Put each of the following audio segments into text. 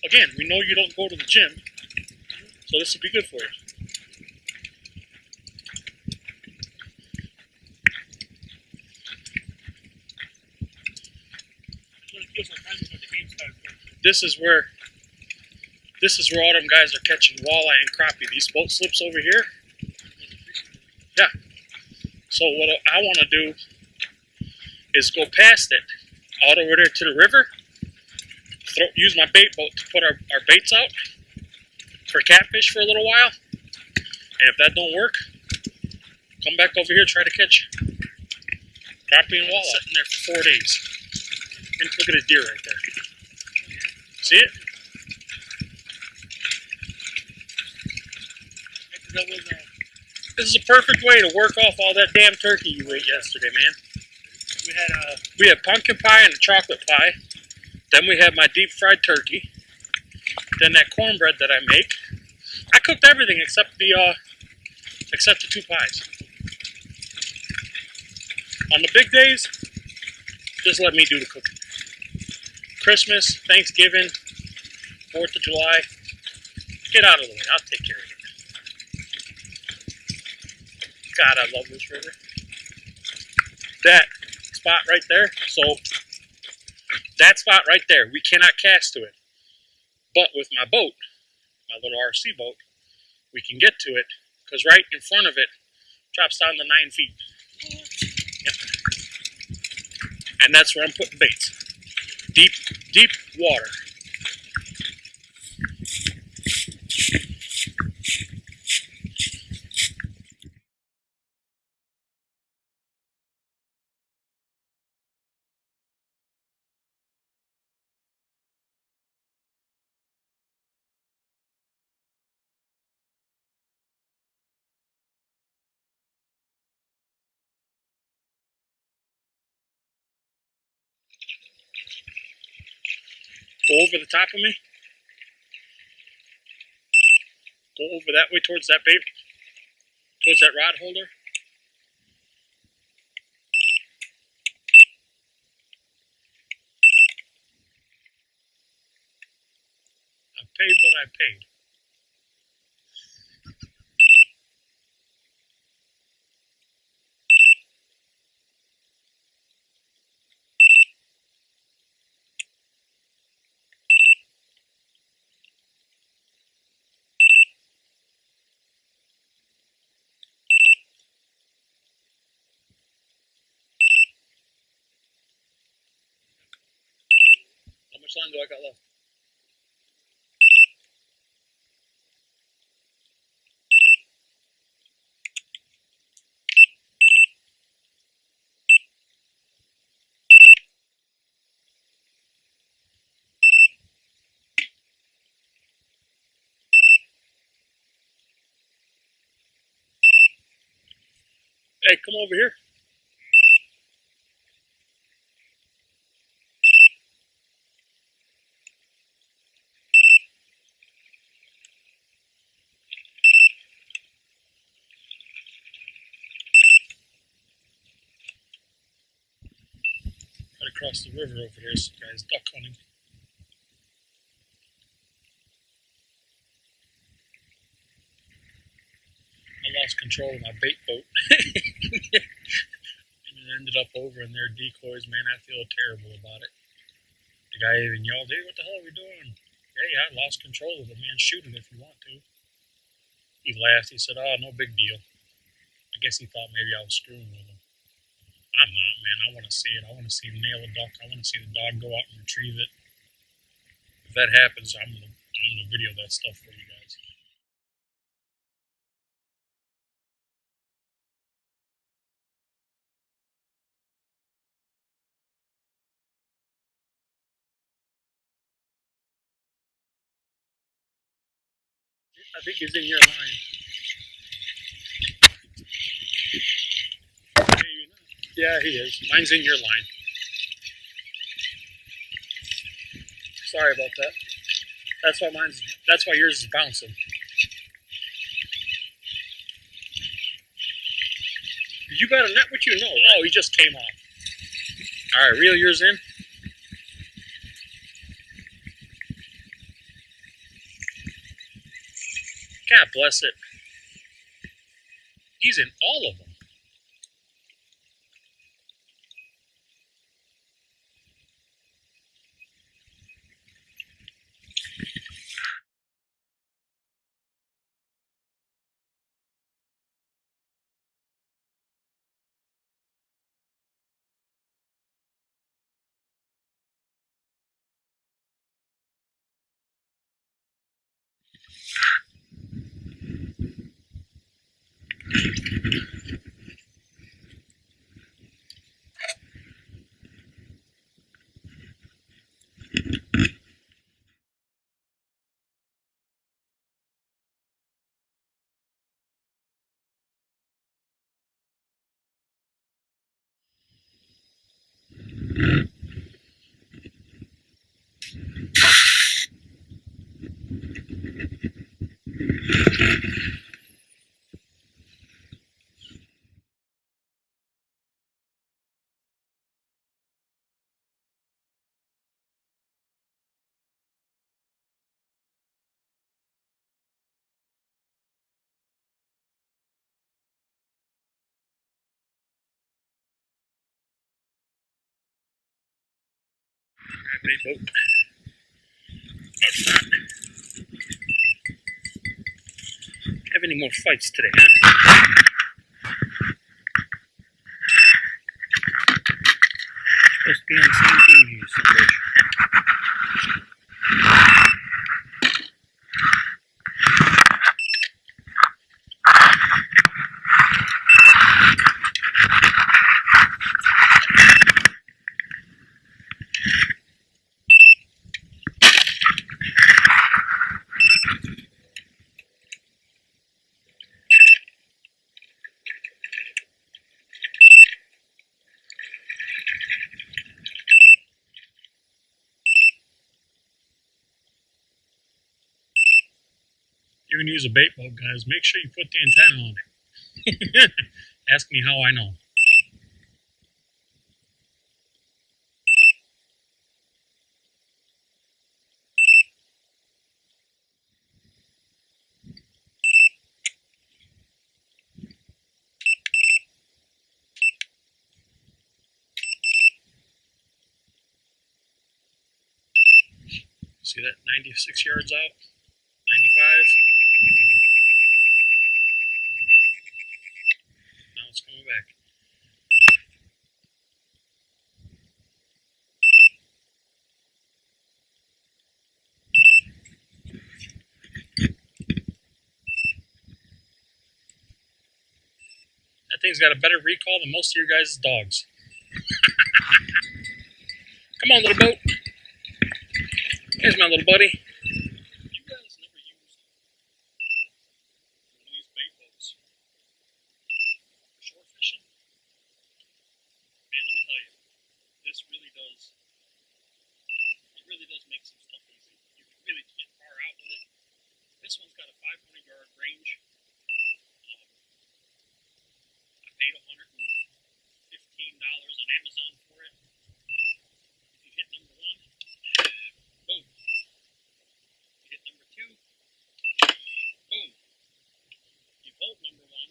Again, we know you don't go to the gym, so this will be good for you. This is where all them guys are catching walleye and crappie. These boat slips over here. Yeah. So what I want to do is go past it, out over there to the river, use my bait boat to put our baits out for catfish for a little while. And if that don't work, come back over here, try to catch crappie and walleye. Sitting there for 4 days. And look at a deer right there. See it? This is a perfect way to work off all that damn turkey you ate yesterday, man. We had pumpkin pie and a chocolate pie. Then we had my deep fried turkey. Then that cornbread that I make. I cooked everything except the 2 pies. On the big days, just let me do the cooking. Christmas, Thanksgiving, 4th of July. Get out of the way. I'll take care of it. God, I love this river. That spot right there. So, that spot right there, we cannot cast to it. But with my boat, my little RC boat, we can get to it because right in front of it drops down to 9 feet. Yep. And that's where I'm putting baits. Deep, deep water. Go over the top of me. Go over that way towards that bait, towards that rod holder. I paid what I paid. How much line do I got left? Hey, come over here. Right across the river over here, some guys duck hunting. I lost control of my bait boat. And it ended up over in their decoys. Man, I feel terrible about it. The guy even yelled, "Hey, what the hell are we doing?" Hey, I lost control of it, man. Shoot it if you want to. He laughed. He said, "Oh, no big deal." I guess he thought maybe I was screwing with him. I'm not, man. I want to see it. I want to see him nail a duck. I want to see the dog go out and retrieve it. If that happens, I'm gonna video that stuff for you guys. I think he's in your line. Yeah, he is. Mine's in your line. Sorry about that. That's why yours is bouncing. You got a net with you? No. Oh, he just came off. All right, reel yours in. God bless it. He's in all of them. Alright, bait boat. Let's not have any more fights today, huh? Supposed to be on the same team here, somebody. You're going to use a bait boat, guys. Make sure you put the antenna on it. Ask me how I know. See that 96 yards out? 95. Now it's coming back. That thing's got a better recall than most of your guys' dogs. Come on, little boat. Here's my little buddy. You guys never used one of these bait boats for shore fishing? Man, let me tell you, this really does, make some stuff easy. You can really get far out with it. This one's got a 500-yard range. I paid $115 on Amazon for it. If you hit number one, boom. You hit number two, boom. You hold number one,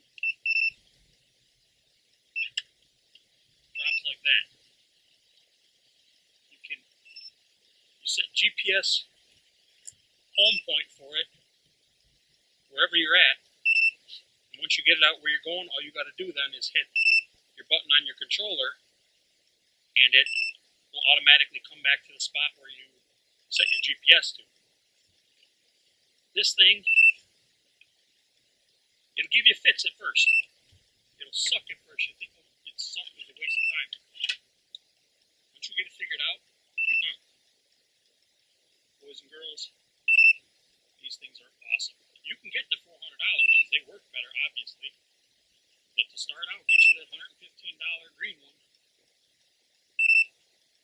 drops like that. You set GPS home point for it wherever you're at. And once you get it out where you're going, all you got to do then is hit your button on your controller, and it will automatically come back to the spot where you set your GPS to. This thing, it'll give you fits at first. It'll suck at first. You think it's suck is a waste of time. Once you get it figured out, boys and girls, these things are awesome. You can get the $400 ones. They work better, obviously. But to start out, get you that $115 green one.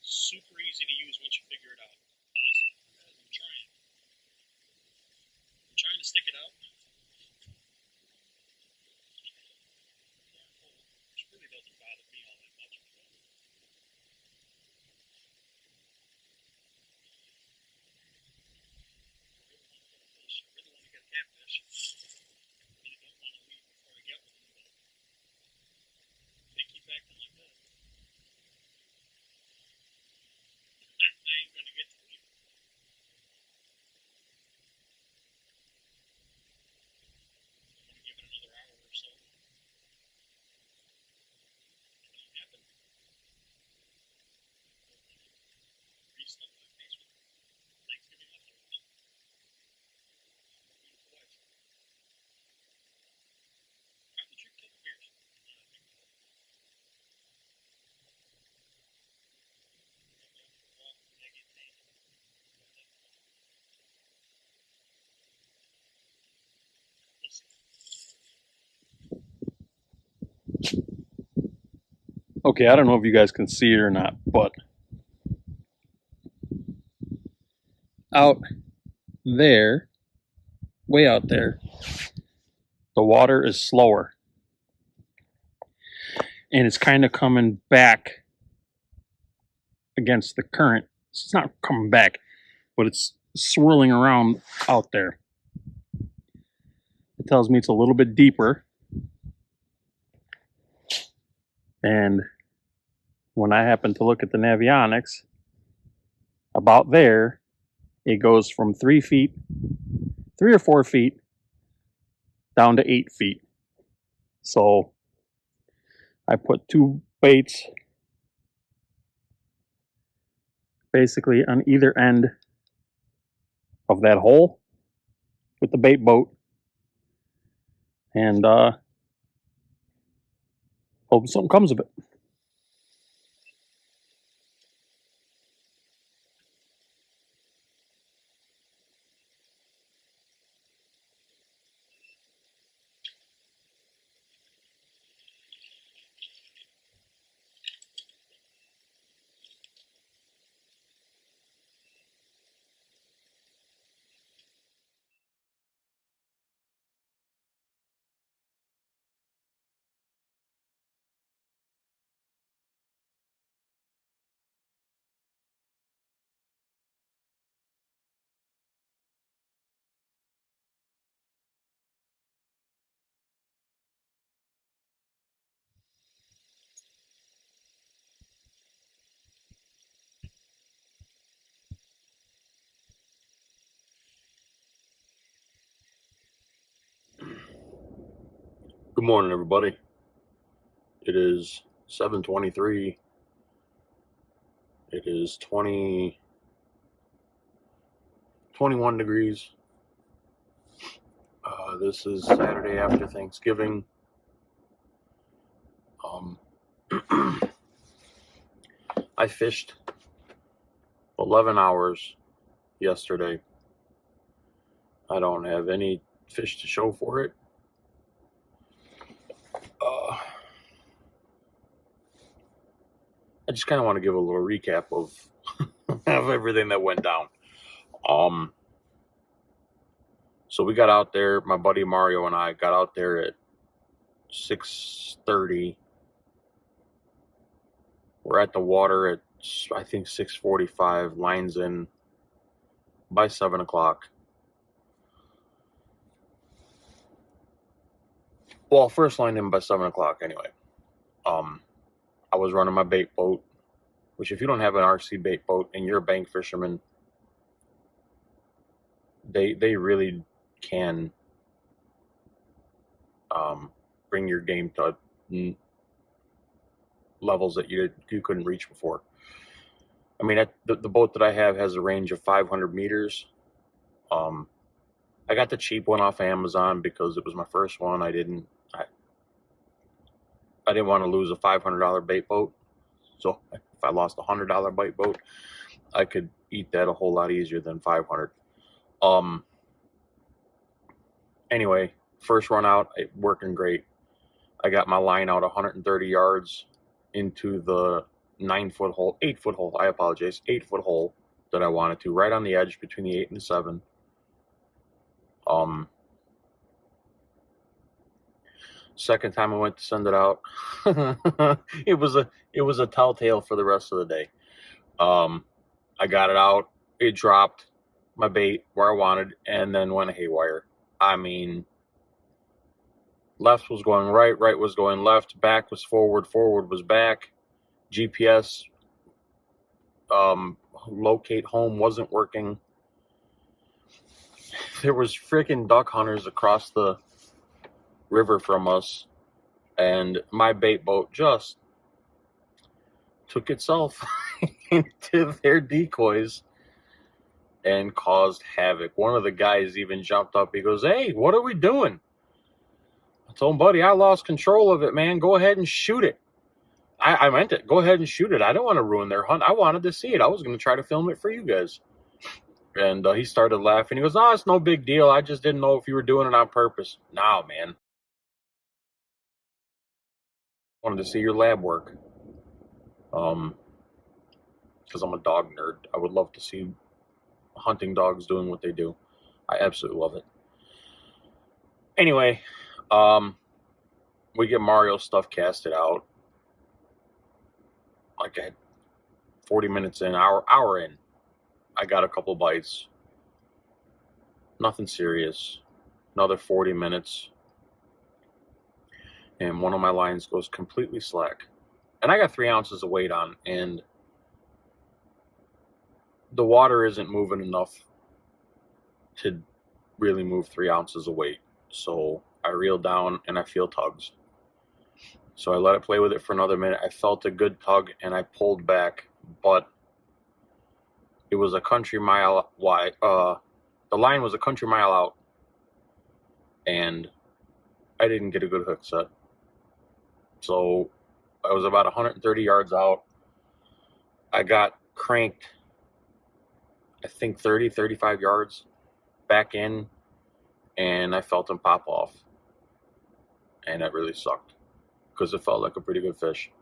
Super easy to use once you figure it out. Awesome. I'm trying. I'm trying to stick it out. Which really doesn't bother me all that much. I really want to get a catfish. Okay, I don't know if you guys can see it or not, but out there, way out there, the water is slower. And it's kind of coming back against the current. It's not coming back, but it's swirling around out there. It tells me it's a little bit deeper. And when I happen to look at the Navionics, about there, it goes from 3 feet, 3 or 4 feet, down to 8 feet. So I put 2 baits basically on either end of that hole with the bait boat, and hope something comes of it. Good morning, everybody. It is 7:23. It is 21 degrees. This is Saturday after Thanksgiving. I fished 11 hours yesterday. I don't have any fish to show for it. I just kind of want to give a little recap of everything that went down. So we got out there, my buddy Mario and I got out there at 6:30. We're at the water at, I think, 6:45, lines in by 7 o'clock. Well, first line in by 7 o'clock anyway. I was running my bait boat, which if you don't have an RC bait boat and you're a bank fisherman, they really can bring your game to levels that you couldn't reach before. I mean, the boat that I have has a range of 500 meters. I got the cheap one off Amazon because it was my first one. I didn't want to lose a $500 bait boat. So if I lost a $100 bait boat, I could eat that a whole lot easier than 500. Anyway, first run out, working great. I got my line out 130 yards into the 9-foot hole, 8-foot hole. I apologize, 8-foot hole that I wanted to, right on the edge between the 8 and the 7. Second time I went to send it out, it was a telltale for the rest of the day. I got it out, it dropped my bait where I wanted, and then went haywire. I mean, left was going right, right was going left, back was forward, forward was back. GPS locate home wasn't working. There was freaking duck hunters across the river from us, and my bait boat just took itself. into their decoys and caused havoc. One of the guys even jumped up. He goes, "Hey, what are we doing?" I told him, "Buddy, I lost control of it, man. Go ahead and shoot it." I meant it. Go ahead and shoot it. I don't want to ruin their hunt. I wanted to see it. I was going to try to film it for you guys. And he started laughing. He goes, "No, it's no big deal. I just didn't know if you were doing it on purpose." "No, man. I wanted to see your lab work. Because I'm a dog nerd. I would love to see hunting dogs doing what they do. I absolutely love it." Anyway, we get Mario stuff casted out. Like, at 40 minutes in, hour in, I got a couple bites. Nothing serious. Another 40 minutes, and one of my lines goes completely slack. And I got 3 ounces of weight on, and the water isn't moving enough to really move 3 ounces of weight. So I reel down and I feel tugs. So I let it play with it for another minute. I felt a good tug and I pulled back, but it was a country mile wide. The line was a country mile out, and I didn't get a good hook set. So I was about 130 yards out. I got cranked, I think 30, 35 yards back in, and I felt him pop off. And it really sucked because it felt like a pretty good fish.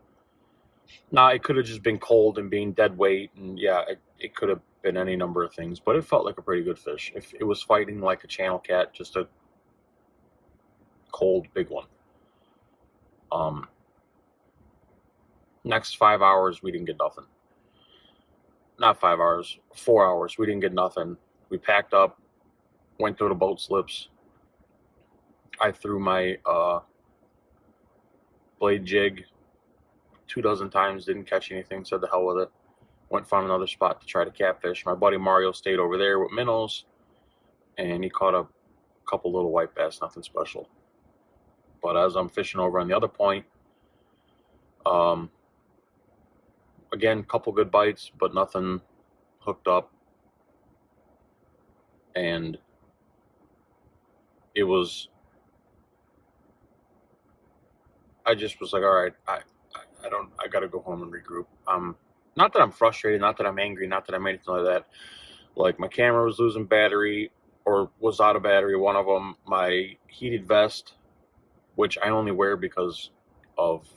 Now, it could have just been cold and being dead weight, and yeah, it could have been any number of things, but it felt like a pretty good fish. If it was fighting like a channel cat, just a cold big one. Next 5 hours, we didn't get nothing. Not 5 hours, 4 hours, we didn't get nothing. We packed up, went through the boat slips. I threw my blade jig 24 times, didn't catch anything, said the hell with it. Went found another spot to try to catfish. My buddy Mario stayed over there with minnows, and he caught a couple little white bass, nothing special. But as I'm fishing over on the other point, again, couple good bites, but nothing hooked up. And it was, I just was like, all right, I gotta go home and regroup. Not that I'm frustrated, not that I'm angry, not that I'm anything like that. Like, my camera was losing battery, or was out of battery, one of them. My heated vest, which I only wear because of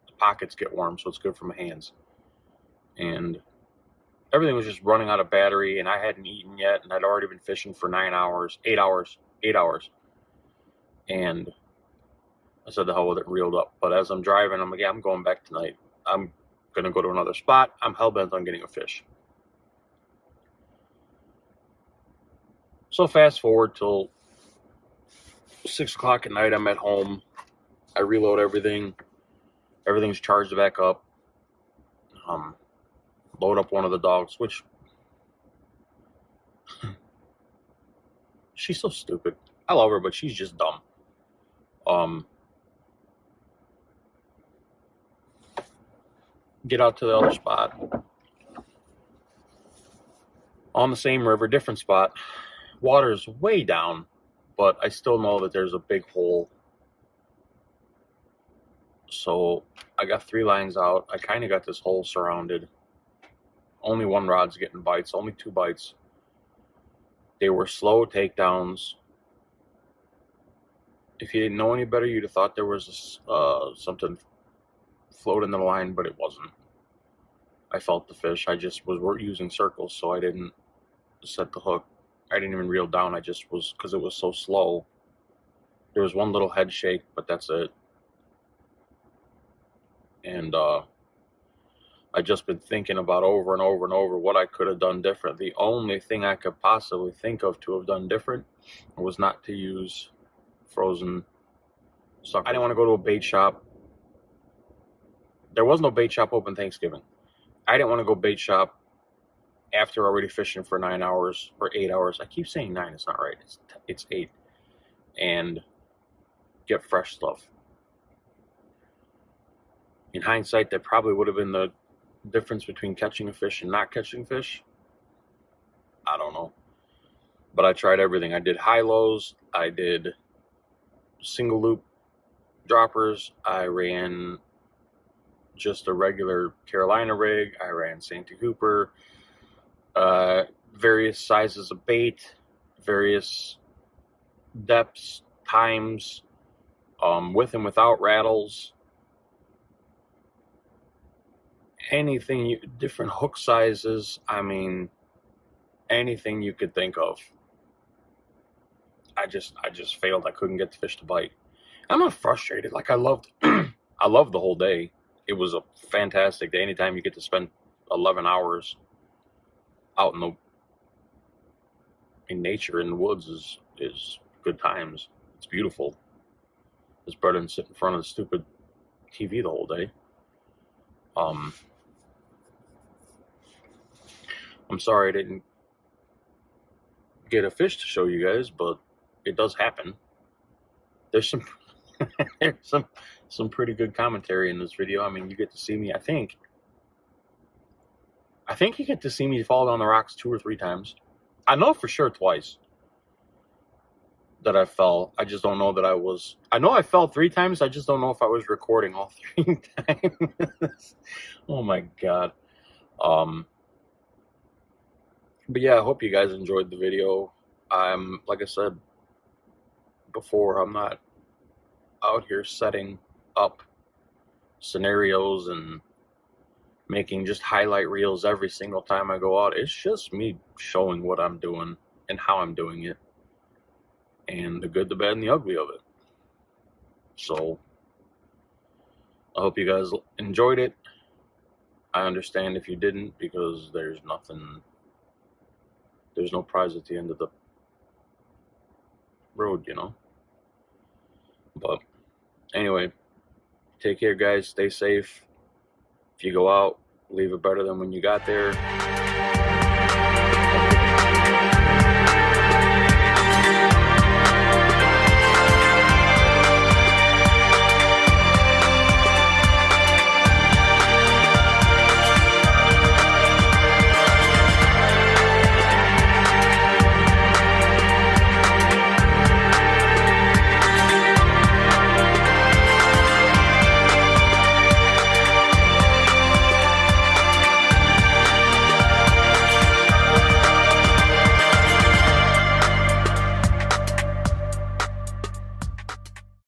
the pockets get warm, so it's good for my hands. And everything was just running out of battery, and I hadn't eaten yet, and I'd already been fishing for 8 hours. And I said the hell with it, reeled up. But as I'm driving, I'm like, yeah, I'm going back tonight. I'm going to go to another spot. I'm hell-bent on getting a fish. So fast forward till 6 o'clock at night, I'm at home. I reload everything. Everything's charged back up. Load up one of the dogs, which... she's so stupid. I love her, but she's just dumb. Get out to the other spot. On the same river, different spot. Water's way down, but I still know that there's a big hole. So I got 3 lines out. I kind of got this hole surrounded. Only 1 rod's getting bites, only 2 bites. They were slow takedowns. If you didn't know any better, you'd have thought there was something floating in the line, but it wasn't. I felt the fish. I just was using circles, so I didn't set the hook. I didn't even reel down. I just was, because it was so slow. There was 1 little head shake, but that's it. And I've just been thinking about over and over and over what I could have done different. The only thing I could possibly think of to have done different was not to use frozen suckers. I didn't want to go to a bait shop. There was no bait shop open Thanksgiving. I didn't want to go bait shop after already fishing for 9 hours or 8 hours. I keep saying 9, it's not right. It's 8. And get fresh stuff. In hindsight, that probably would have been the difference between catching a fish and not catching fish, I don't know. But I tried everything. I did high-lows. I did single loop droppers. I ran just a regular Carolina rig. I ran Santee Hooper. Various sizes of bait, various depths, times, with and without rattles. Anything, different hook sizes. I mean, anything you could think of. I just failed. I couldn't get the fish to bite. I'm not frustrated. Like, I loved I loved the whole day. It was a fantastic day. Anytime you get to spend 11 hours out in nature, in the woods, is good times. It's beautiful. It's better than sitting in front of the stupid TV the whole day. I'm sorry I didn't get a fish to show you guys, but it does happen. There's some there's some pretty good commentary in this video. I mean, you get to see me. I think you get to see me fall down the rocks 2 or 3 times. I know for sure twice that I fell. I just don't know that I was. I know I fell 3 times. I just don't know if I was recording all 3 times. Oh my god. But yeah, I hope you guys enjoyed the video. Like I said before, I'm not out here setting up scenarios and making just highlight reels every single time I go out. It's just me showing what I'm doing and how I'm doing it, and the good, the bad, and the ugly of it. So I hope you guys enjoyed it. I understand if you didn't, because there's no prize at the end of the road, you know. But anyway, take care, guys. Stay safe. If you go out, leave it better than when you got there.